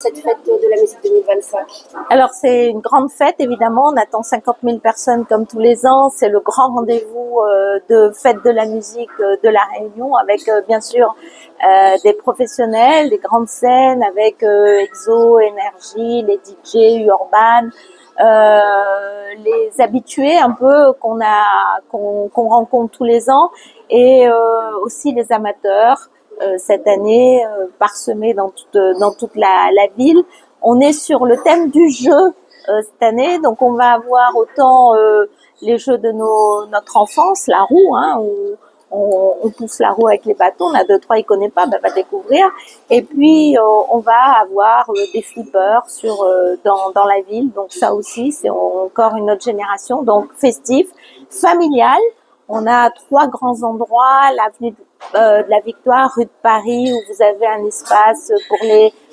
Cette fête de la musique 2025? Alors c'est une grande fête évidemment, on attend 50 000 personnes comme tous les ans, c'est le grand rendez-vous de fête de la musique de la Réunion avec bien sûr des professionnels, des grandes scènes avec EXO, Energy, les DJ, Urban, les habitués un peu qu'on rencontre tous les ans et aussi les amateurs. Cette année parsemée dans toute la ville. On est sur le thème du jeu cette année, donc on va avoir autant les jeux de notre enfance, la roue, hein, où on pousse la roue avec les bâtons, on a 2-3, il connaît pas, va découvrir. Et puis on va avoir des flippers dans la ville, donc ça aussi c'est encore une autre génération, donc festif, familial. On a 3 grands endroits, l'avenue de la Victoire, rue de Paris, où vous avez un espace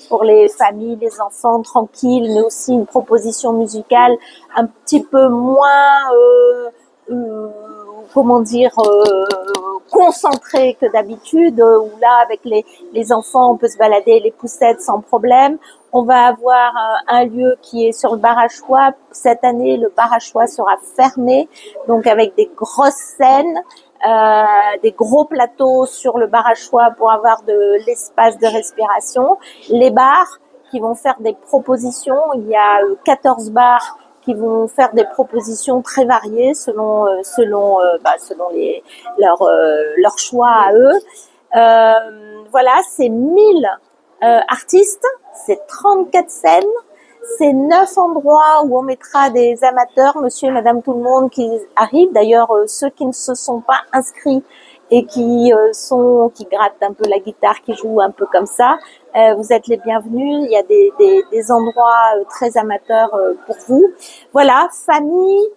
pour les familles, les enfants tranquilles, mais aussi une proposition musicale un petit peu moins concentrée que d'habitude, où là avec les enfants on peut se balader les poussettes sans problème. On va avoir un lieu qui est sur le bar à choix. Cette année, le bar à choix sera fermé, donc avec des grosses scènes, des gros plateaux sur le bar à choix pour avoir de l'espace de respiration. Les bars qui vont faire des propositions, il y a 14 bars qui vont faire des propositions très variées selon leur choix à eux. Voilà, c'est 1000 artistes, c'est 34 scènes, c'est 9 endroits où on mettra des amateurs, monsieur et madame tout le monde qui arrivent. D'ailleurs, ceux qui ne se sont pas inscrits et qui grattent un peu la guitare, qui jouent un peu comme ça, vous êtes les bienvenus. Il y a des endroits très amateurs pour vous. Voilà, famille,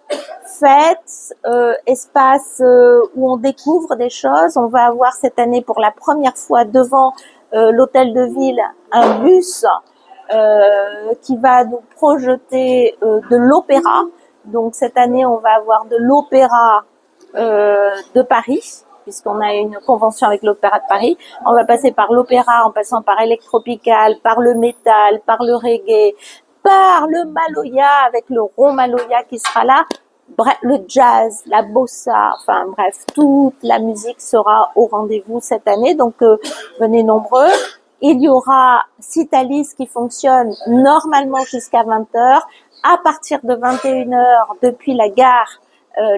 fête, espace où on découvre des choses. On va avoir cette année pour la première fois devant l'hôtel de ville un bus qui va nous projeter de l'opéra. Donc cette année, on va avoir de l'opéra de Paris, puisqu'on a une convention avec l'Opéra de Paris. On va passer par l'opéra, en passant par Electropical, par le métal, par le reggae, par le maloya, avec le rond maloya qui sera là. Bref, le jazz, la bossa, enfin bref, toute la musique sera au rendez-vous cette année. Donc venez nombreux. Il y aura Citalis qui fonctionne normalement jusqu'à 20h. À partir de 21h, depuis la gare,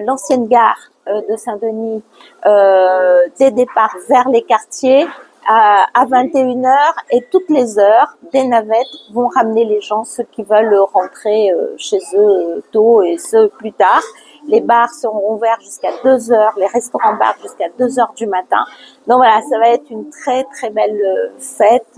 l'ancienne gare de Saint-Denis, des départs vers les quartiers à 21h, et toutes les heures, des navettes vont ramener les gens, ceux qui veulent rentrer chez eux tôt et ceux plus tard. Les bars seront ouverts jusqu'à 2h, les restaurants bars jusqu'à 2h du matin. Donc voilà, ça va être une très très belle fête.